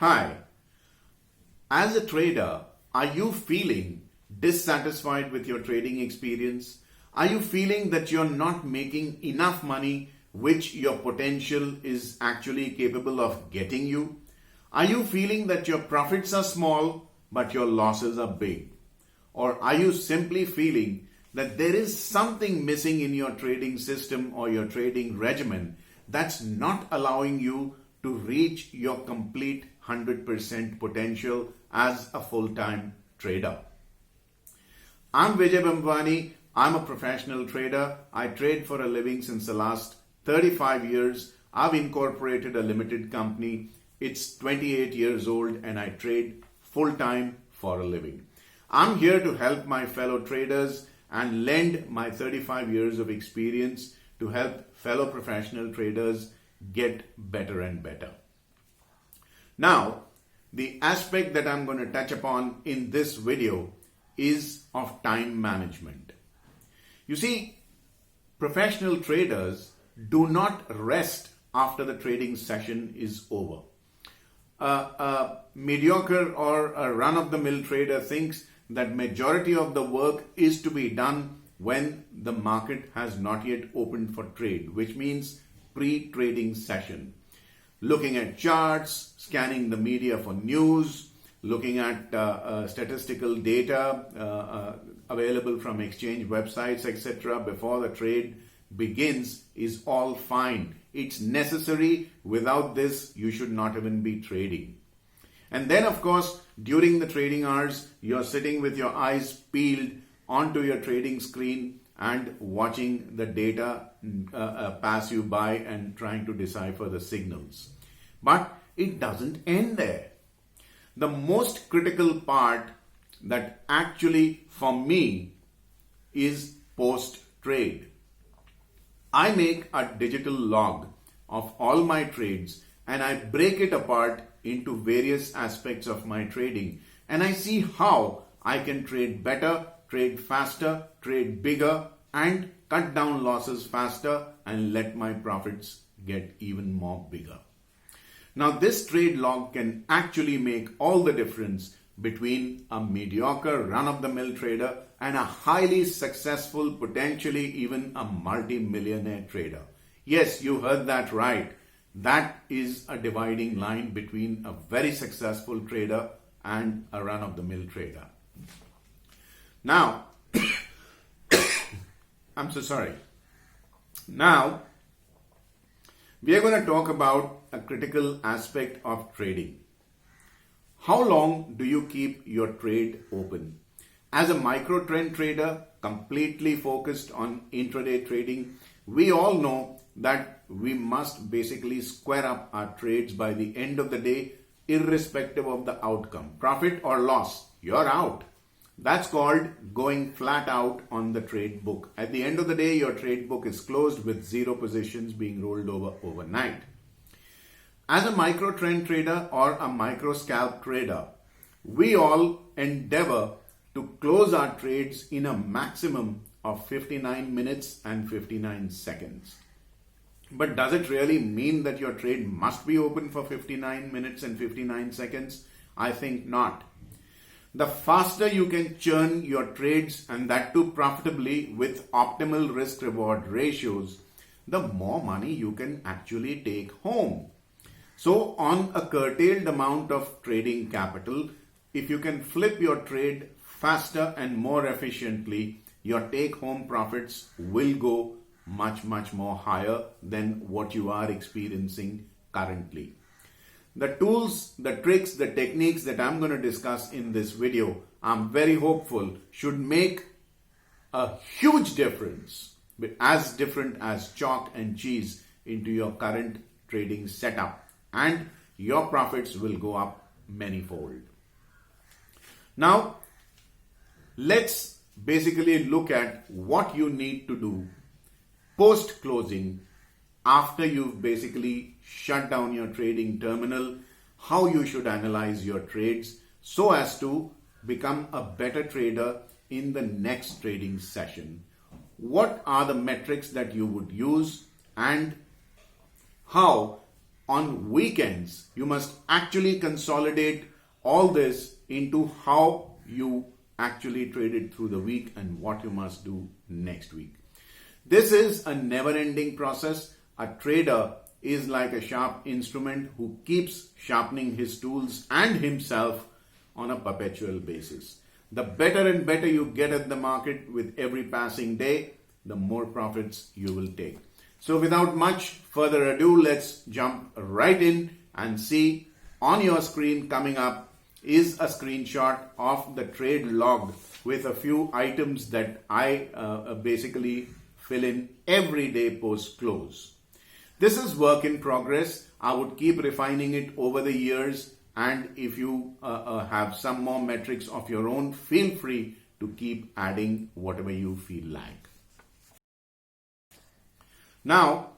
Hi, as a trader, are you feeling dissatisfied with your trading experience? Are you feeling that you're not making enough money which your potential is actually capable of getting you? Are you feeling that your profits are small but your losses are big? Or are you simply feeling that there is something missing in your trading system or your trading regimen that's not allowing you to reach your complete 100% potential as a full-time trader? I'm Vijay Bambwani. I'm a professional trader. I trade for a living since the last 35 years. I've incorporated a limited company. It's 28 years old and I trade full-time for a living. I'm here to help my fellow traders and lend my 35 years of experience to help fellow professional traders get better and better. Now, the aspect that I'm going to touch upon in this video is of time management. You see, professional traders do not rest after the trading session is over. A mediocre or a run-of-the-mill trader thinks that majority of the work is to be done when the market has not yet opened for trade, which means pre-trading session. Looking at charts, scanning the media for news, looking at statistical data available from exchange websites, etc. before the trade begins is all fine. It's necessary. Without this, you should not even be trading. And then, of course, during the trading hours, you're sitting with your eyes peeled onto your trading screen and watching the data pass you by and trying to decipher the signals. But it doesn't end there. The most critical part that actually for me is post-trade. I make a digital log of all my trades and I break it apart into various aspects of my trading, and I see how I can trade better, trade faster, trade bigger, and cut down losses faster and let my profits get even more bigger. Now, this trade log can actually make all the difference between a mediocre run-of-the-mill trader and a highly successful, potentially even a multi-millionaire trader. Yes, you heard that right. That is a dividing line between a very successful trader and a run-of-the-mill trader. Now, I'm so sorry. Now, we are going to talk about a critical aspect of trading. How long do you keep your trade open? As a micro trend trader, completely focused on intraday trading, we all know that we must basically square up our trades by the end of the day, irrespective of the outcome. Profit or loss, you're out. That's called going flat out on the trade book. At the end of the day, your trade book is closed with zero positions being rolled over overnight. As a micro trend trader or a micro scalp trader, we all endeavor to close our trades in a maximum of 59 minutes and 59 seconds. But does it really mean that your trade must be open for 59 minutes and 59 seconds? I think not. The faster you can churn your trades, and that too profitably with optimal risk-reward ratios, the more money you can actually take home. So on a curtailed amount of trading capital, if you can flip your trade faster and more efficiently, your take-home profits will go much more higher than what you are experiencing currently. The tools, the tricks, the techniques that I'm going to discuss in this video, I'm very hopeful should make a huge difference, as different as chalk and cheese into your current trading setup, and your profits will go up manyfold. Now, let's basically look at what you need to do post-closing after you've basically shut down your trading terminal, how you should analyze your trades so as to become a better trader in the next trading session. What are the metrics that you would use and how on weekends, you must actually consolidate all this into how you actually traded through the week and what you must do next week. This is a never-ending process. A trader is like a sharp instrument who keeps sharpening his tools and himself on a perpetual basis. The better and better you get at the market with every passing day, the more profits you will take. So without much further ado, let's jump right in and see on your screen coming up is a screenshot of the trade log with a few items that I basically fill in every day post close. This is work in progress. I would keep refining it over the years, and if you have some more metrics of your own, feel free to keep adding whatever you feel like. Now,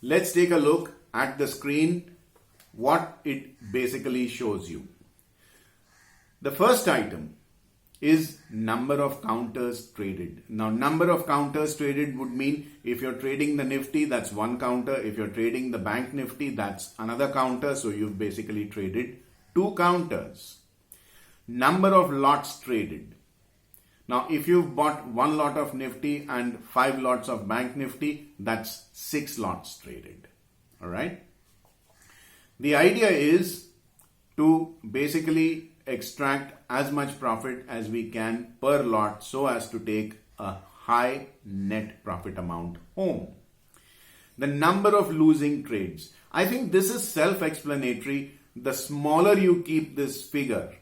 let's take a look at the screen, what it basically shows you. The first item is number of counters traded. Now, number of counters traded would mean if you're trading the Nifty, that's one counter. If you're trading the Bank Nifty, that's another counter. So you've basically traded two counters. Number of lots traded. Now, if you've bought one lot of Nifty and 5 lots of Bank Nifty, that's 6 lots traded. All right. The idea is to basically extract as much profit as we can per lot so as to take a high net profit amount home. The number of losing trades. I think this is self-explanatory. The smaller you keep this figure,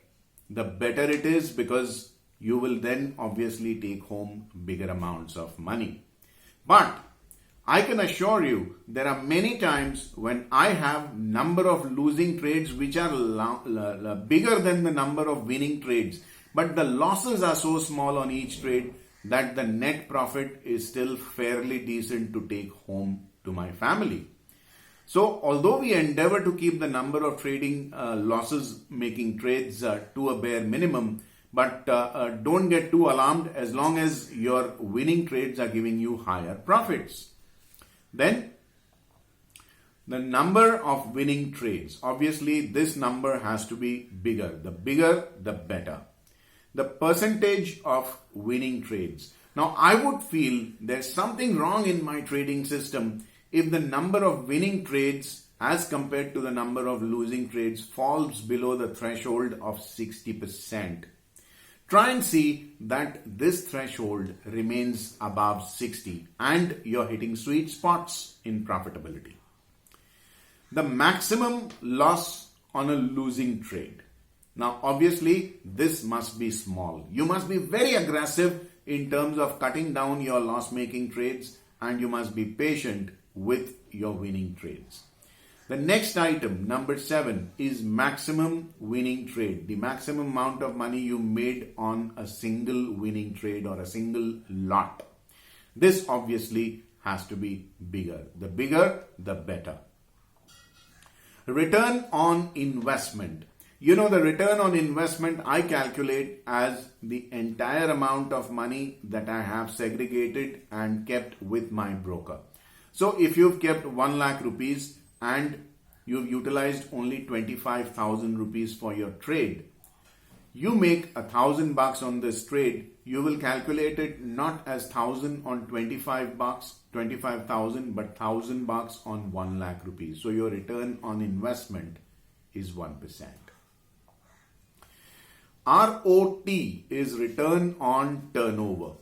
the better it is, because you will then obviously take home bigger amounts of money. But I can assure you there are many times when I have number of losing trades which are bigger than the number of winning trades, but the losses are so small on each trade that the net profit is still fairly decent to take home to my family. So although we endeavor to keep the number of trading losses making trades to a bare minimum, but don't get too alarmed as long as your winning trades are giving you higher profits. Then the number of winning trades. Obviously, this number has to be bigger. The bigger, the better. The percentage of winning trades. Now, I would feel there's something wrong in my trading system if the number of winning trades as compared to the number of losing trades falls below the threshold of 60%. Try and see that this threshold remains above 60 and you're hitting sweet spots in profitability. The maximum loss on a losing trade. Now, obviously, this must be small. You must be very aggressive in terms of cutting down your loss-making trades, and you must be patient with your winning trades. The next item, number 7, is maximum winning trade. The maximum amount of money you made on a single winning trade or a single lot. This obviously has to be bigger. The bigger, the better. Return on investment. You know, the return on investment I calculate as the entire amount of money that I have segregated and kept with my broker. So if you've kept 1 lakh rupees and you've utilized only 25,000 rupees for your trade, you make $1,000 on this trade, you will calculate it not as 1,000 on 25,000, but $1,000 on 1 lakh rupees. So your return on investment is 1%. ROT is return on turnover.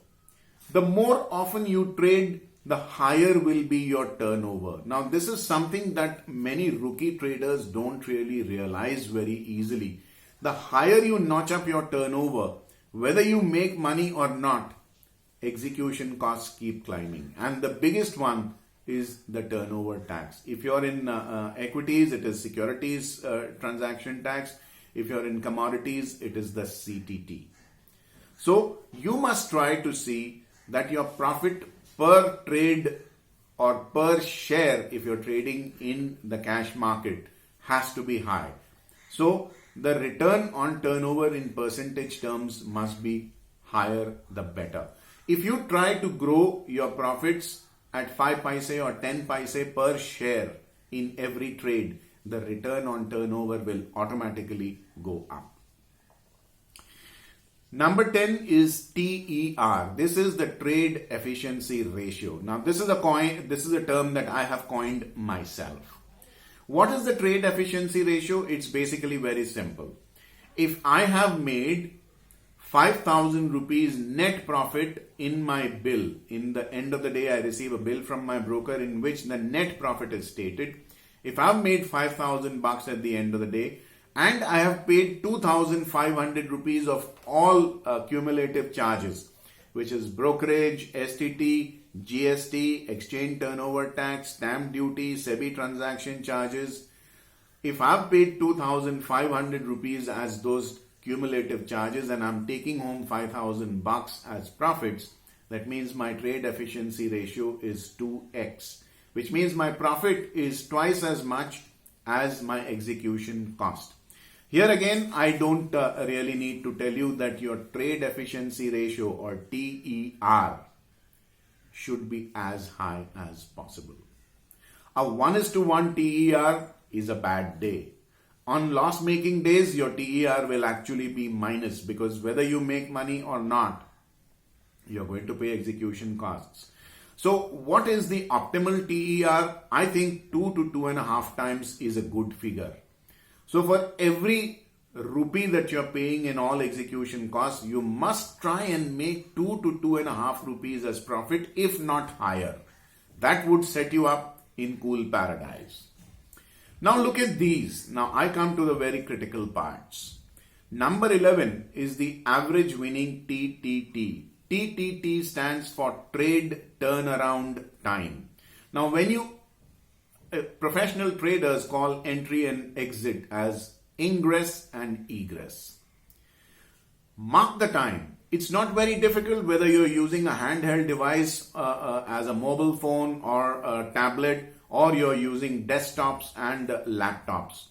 The more often you trade, the higher will be your turnover. Now, this is something that many rookie traders don't really realize very easily. The higher you notch up your turnover, whether you make money or not, execution costs keep climbing. And the biggest one is the turnover tax. If you're in equities, it is securities transaction tax. If you're in commodities, it is the CTT. So you must try to see that your profit per trade or per share, if you're trading in the cash market, has to be high. So the return on turnover in percentage terms must be higher, the better. If you try to grow your profits at 5 paise or 10 paise per share in every trade, the return on turnover will automatically go up. Number 10 is TER. This is the trade efficiency ratio. Now this is a term that I have coined myself. What is the trade efficiency ratio? It's basically very simple. If I have made 5,000 rupees net profit in my bill, in the end of the day I receive a bill from my broker in which the net profit is stated. If I've made 5,000 bucks at the end of the day and I have paid 2,500 rupees of all cumulative charges, which is brokerage, STT, GST, exchange turnover tax, stamp duty, SEBI transaction charges. If I've paid 2,500 rupees as those cumulative charges and I'm taking home 5,000 bucks as profits, that means my trade efficiency ratio is 2x, which means my profit is twice as much as my execution cost. Here again, I don't really need to tell you that your trade efficiency ratio or TER should be as high as possible. A 1:1 TER is a bad day. On loss-making days, your TER will actually be minus because whether you make money or not, you're going to pay execution costs. So what is the optimal TER? I think 2 to 2.5 times is a good figure. So for every rupee that you're paying in all execution costs, you must try and make 2 to 2.5 rupees as profit, if not higher. That would set you up in cool paradise. Now look at these. Now I come to the very critical parts. Number 11 is the average winning TTT. TTT stands for trade turnaround time. Now when professional traders call entry and exit as ingress and egress. Mark the time. It's not very difficult whether you're using a handheld device as a mobile phone or a tablet, or you're using desktops and laptops.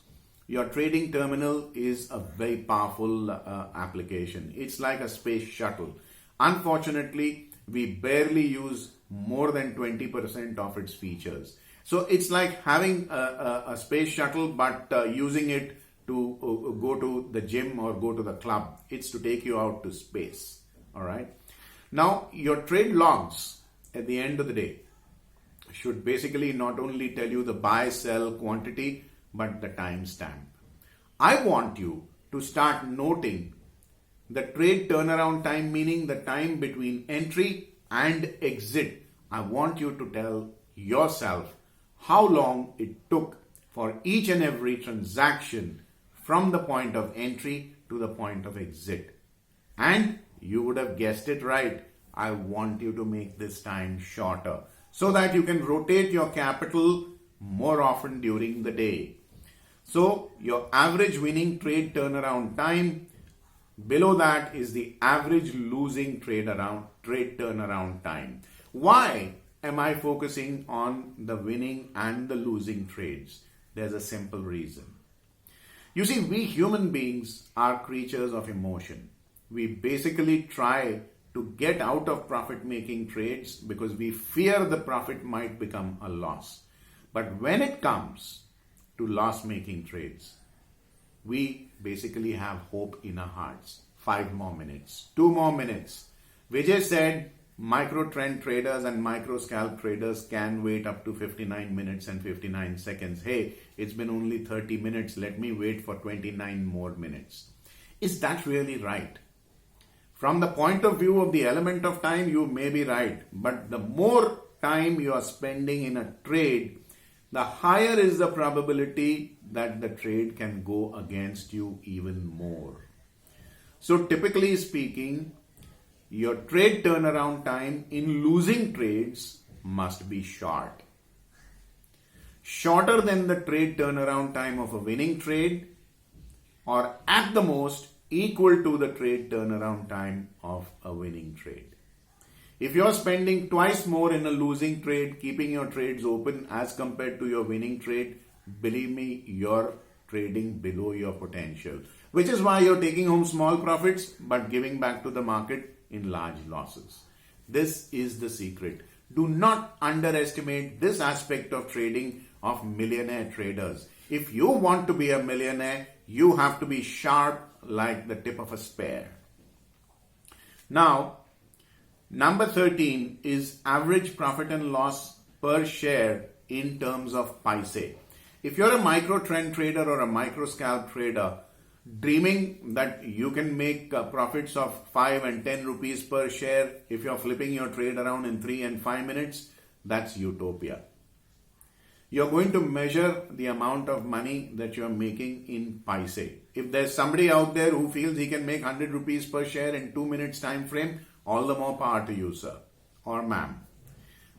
Your trading terminal is a very powerful application. It's like a space shuttle. Unfortunately, we barely use more than 20% of its features. So it's like having a space shuttle, but using it to go to the gym or go to the club. It's to take you out to space. All right. Now, your trade logs at the end of the day should basically not only tell you the buy, sell quantity, but the timestamp. I want you to start noting the trade turnaround time, meaning the time between entry and exit. I want you to tell yourself how long it took for each and every transaction from the point of entry to the point of exit. And you would have guessed it right. I want you to make this time shorter so that you can rotate your capital more often during the day. So your average winning trade turnaround time, below that is the average losing trade turnaround time. Why am I focusing on the winning and the losing trades? There's a simple reason. You see, we human beings are creatures of emotion. We basically try to get out of profit-making trades because we fear the profit might become a loss. But when it comes to loss-making trades, we basically have hope in our hearts. 5 more minutes, 2 more minutes. Vijay said micro trend traders and micro scalp traders can wait up to 59 minutes and 59 seconds. Hey, it's been only 30 minutes. Let me wait for 29 more minutes. Is that really right? From the point of view of the element of time, you may be right. But the more time you are spending in a trade, the higher is the probability that the trade can go against you even more. So typically speaking, your trade turnaround time in losing trades must be short. Shorter than the trade turnaround time of a winning trade, or at the most equal to the trade turnaround time of a winning trade. If you're spending twice more in a losing trade, keeping your trades open as compared to your winning trade, believe me, you're trading below your potential, which is why you're taking home small profits but giving back to the market in large losses. This is the secret. Do not underestimate this aspect of trading of millionaire traders. If you want to be a millionaire, you have to be sharp like the tip of a spear. Now, number 13 is average profit and loss per share in terms of paise. If you're a micro trend trader or a micro scalp trader, dreaming that you can make profits of 5 and 10 rupees per share if you're flipping your trade around in 3 and 5 minutes, that's utopia. You're going to measure the amount of money that you're making in paise. If there's somebody out there who feels he can make 100 rupees per share in 2 minutes time frame, all the more power to you, sir or ma'am.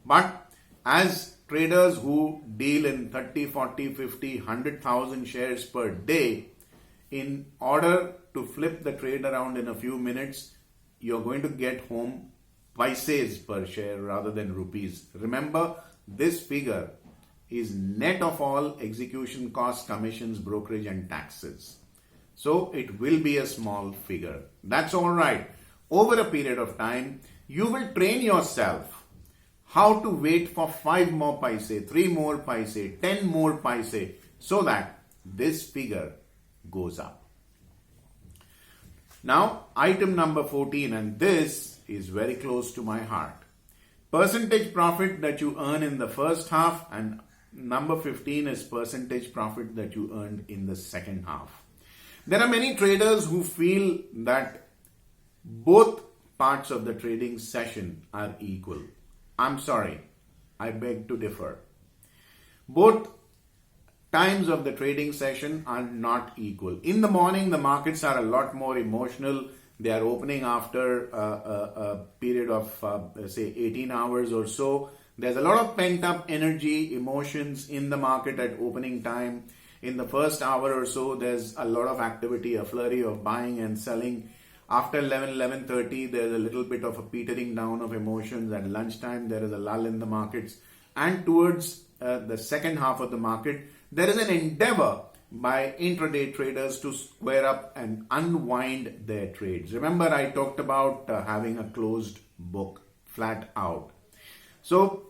But as traders who deal in 30, 40, 50, 100,000 shares per day, in order to flip the trade around in a few minutes, you're going to get home paises per share rather than rupees. Remember, this figure is net of all execution costs, commissions, brokerage and taxes. So it will be a small figure. That's all right. Over a period of time, you will train yourself how to wait for 5 more paise, 3 more paise, 10 more paise, so that this figure goes up. Now, item number 14, and this is very close to my heart. Percentage profit that you earn in the first half, and number 15 is percentage profit that you earned in the second half. There are many traders who feel that both parts of the trading session are equal. I'm sorry, I beg to differ. Both times of the trading session are not equal. In the morning, the markets are a lot more emotional. They are opening after a period of, say, 18 hours or so. There's a lot of pent-up energy, emotions in the market at opening time. In the first hour or so, there's a lot of activity, a flurry of buying and selling. After 11:30, there's a little bit of a petering down of emotions. At lunchtime, there is a lull in the markets. And towards the second half of the market, there is an endeavor by intraday traders to square up and unwind their trades. Remember, I talked about having a closed book, flat out. So,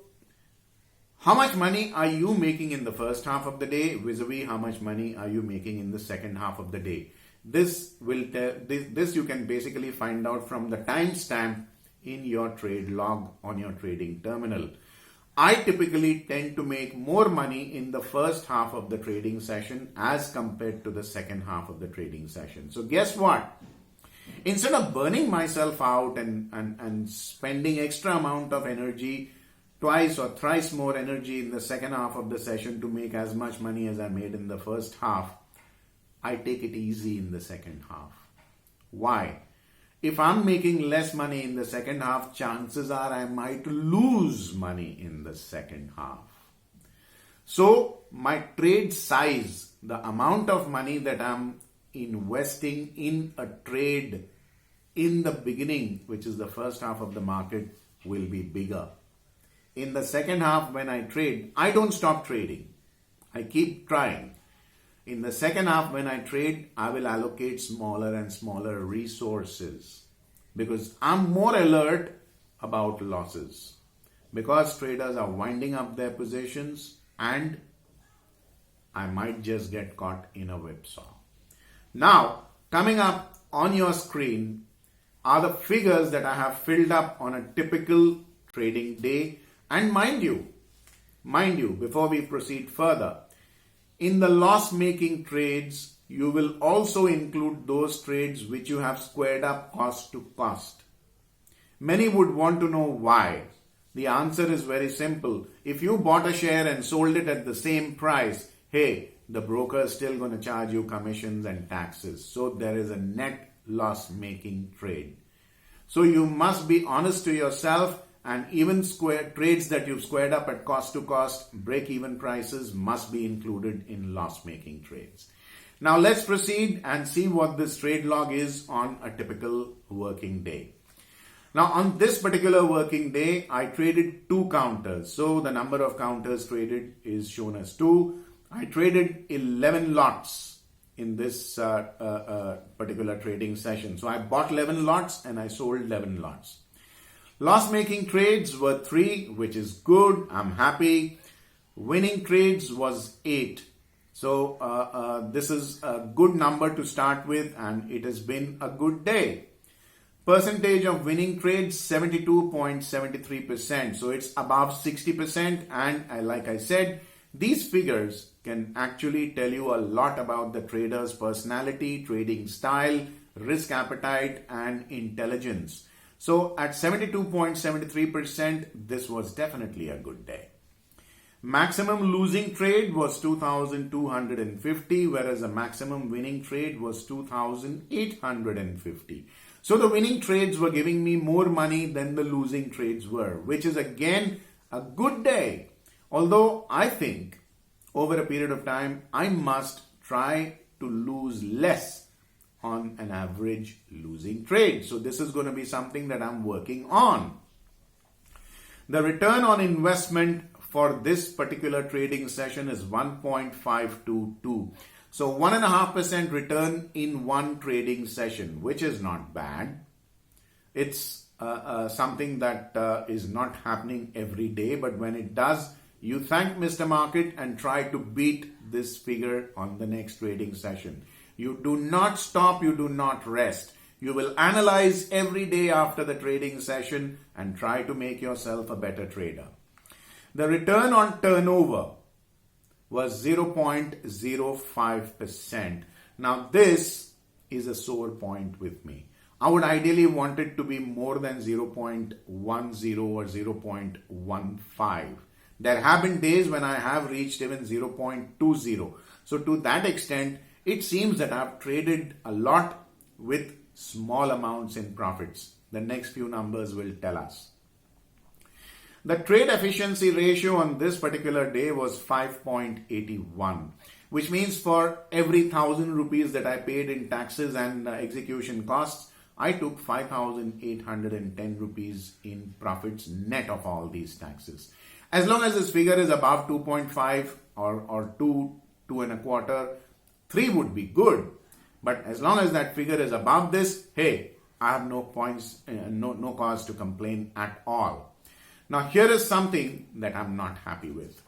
how much money are you making in the first half of the day vis-a-vis how much money are you making in the second half of the day? This you can basically find out from the timestamp in your trade log on your trading terminal. I typically tend to make more money in the first half of the trading session as compared to the second half of the trading session. So guess what? Instead of burning myself out and spending extra amount of energy, twice or thrice more energy in the second half of the session to make as much money as I made in the first half, I take it easy in the second half. Why? If I'm making less money in the second half, chances are I might lose money in the second half. So my trade size, the amount of money that I'm investing in a trade in the beginning, which is the first half of the market, will be bigger. In the second half, when I trade, I don't stop trading. I keep trying. In the second half, when I trade, I will allocate smaller and smaller resources because I'm more alert about losses, because traders are winding up their positions and I might just get caught in a whipsaw. Now, coming up on your screen are the figures that I have filled up on a typical trading day. And mind you, before we proceed further, in the loss-making trades, you will also include those trades which you have squared up cost to cost. Many would want to know why. The answer is very simple. If you bought a share and sold it at the same price, hey, the broker is still going to charge you commissions and taxes. So there is a net loss-making trade. So you must be honest to yourself, and even trades that you've squared up at cost to cost, break-even prices must be included in loss-making trades. Now let's proceed and see what this trade log is on a typical working day. Now on this particular working day, I traded 2 counters. So the number of counters traded is shown as 2. I traded 11 lots in this particular trading session. So I bought 11 lots and I sold 11 lots. Loss-making trades were 3, which is good. I'm happy. Winning trades was 8. So this is a good number to start with, and it has been a good day. Percentage of winning trades 72.73%. So it's above 60%. And like I said, these figures can actually tell you a lot about the trader's personality, trading style, risk appetite, and intelligence. So at 72.73%, this was definitely a good day. Maximum losing trade was 2,250, whereas the maximum winning trade was 2,850. So the winning trades were giving me more money than the losing trades were, which is again a good day. Although I think over a period of time, I must try to lose less on an average losing trade. So this is going to be something that I'm working on. The return on investment for this particular trading session is 1.522. So 1.5% return in one trading session, which is not bad. It's something that is not happening every day, but when it does, you thank Mr. Market and try to beat this figure on the next trading session. You do not stop, you do not rest. You will analyze every day after the trading session and try to make yourself a better trader. The return on turnover was 0.05%. Now this is a sore point with me. I would ideally want it to be more than 0.10 or 0.15. There have been days when I have reached even 0.20. So to that extent, it seems that I've traded a lot with small amounts in profits. The next few numbers will tell us. The trade efficiency ratio on this particular day was 5.81, which means for every 1,000 rupees that I paid in taxes and execution costs, I took 5,810 rupees in profits net of all these taxes. As long as this figure is above 2.5 or 2.25, 3 would be good. But as long as that figure is above this, hey, I have no cause to complain at all. Now here is something that I'm not happy with.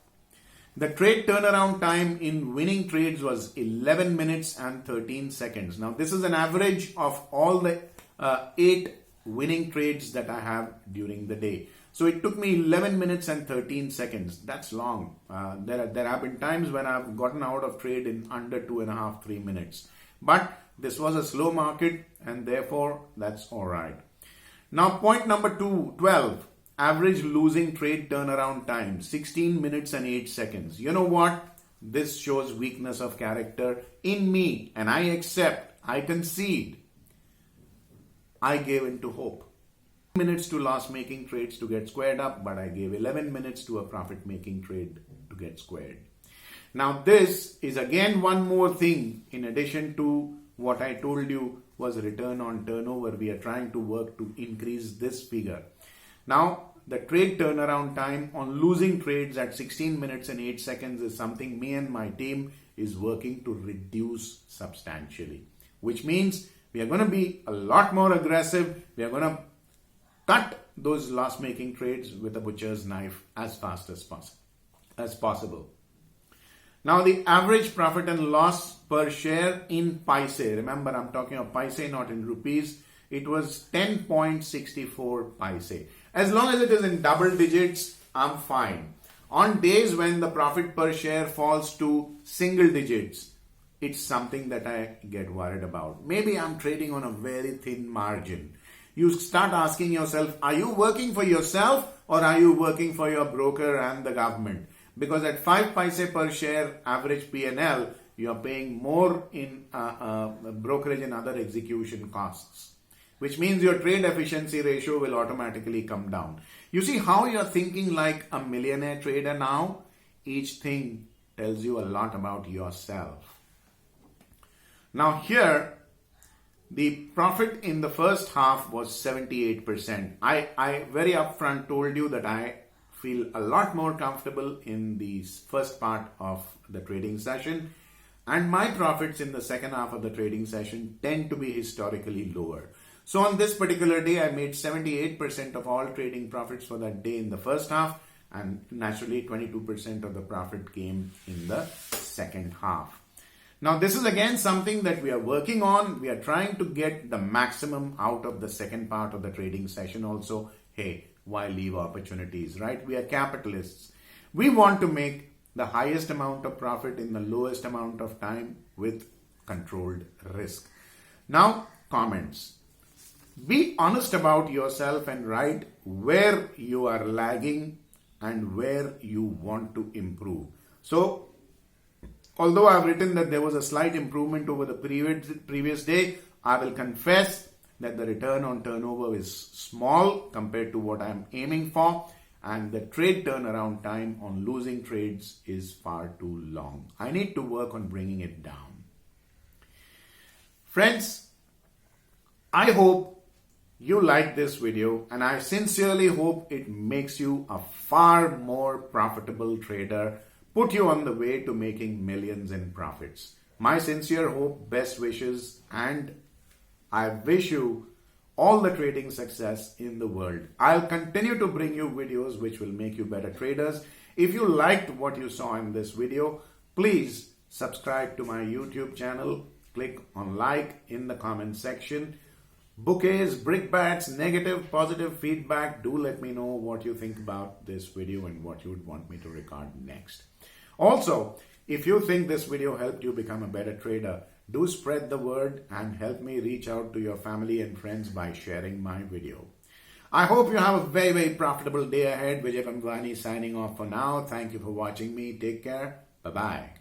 The trade turnaround time in winning trades was 11 minutes and 13 seconds. Now this is an average of all the 8 winning trades that I have during the day. So it took me 11 minutes and 13 seconds. That's long. There have been times when I've gotten out of trade in under 2.5, 3 minutes. But this was a slow market and therefore that's all right. Now point number 12. Average losing trade turnaround time, 16 minutes and 8 seconds. You know what? This shows weakness of character in me, and I accept, I concede. I gave in to hope. Minutes to loss-making trades to get squared up, but I gave 11 minutes to a profit-making trade to get squared. Now this is again one more thing in addition to what I told you was return on turnover. We are trying to work to increase this figure. Now, the trade turnaround time on losing trades at 16 minutes and 8 seconds is something me and my team is working to reduce substantially, which means we are going to be a lot more aggressive. We are going to cut those loss-making trades with a butcher's knife as fast as possible. Now, the average profit and loss per share in paise, remember I'm talking of paise, not in rupees, it was 10.64 paise. As long as it is in double digits, I'm fine. On days when the profit per share falls to single digits, it's something that I get worried about. Maybe I'm trading on a very thin margin. You start asking yourself, are you working for yourself or are you working for your broker and the government? Because at 5 paise per share average P&L, you are paying more in brokerage and other execution costs, which means your trade efficiency ratio will automatically come down. You see how you're thinking like a millionaire trader now? Each thing tells you a lot about yourself. Now here, the profit in the first half was 78%. I very upfront told you that I feel a lot more comfortable in the first part of the trading session, and my profits in the second half of the trading session tend to be historically lower. So on this particular day, I made 78% of all trading profits for that day in the first half and naturally 22% of the profit came in the second half. Now this is again something that we are working on. We are trying to get the maximum out of the second part of the trading session also. Hey, why leave opportunities, right? We are capitalists. We want to make the highest amount of profit in the lowest amount of time with controlled risk. Now, comments. Be honest about yourself and write where you are lagging and where you want to improve. So, although I've written that there was a slight improvement over the previous day, I will confess that the return on turnover is small compared to what I'm aiming for, and the trade turnaround time on losing trades is far too long. I need to work on bringing it down. Friends, I hope you like this video, and I sincerely hope it makes you a far more profitable trader, put you on the way to making millions in profits. My sincere hope, best wishes, and I wish you all the trading success in the world. I'll continue to bring you videos which will make you better traders. If you liked what you saw in this video, please subscribe to my YouTube channel. Click on like in the comment section. Bouquets, brickbats, negative, positive feedback. Do let me know what you think about this video and what you would want me to record next. Also, if you think this video helped you become a better trader, do spread the word and help me reach out to your family and friends by sharing my video. I hope you have a very, very profitable day ahead. Vijay Pamdwani signing off for now. Thank you for watching me. Take care. Bye-bye.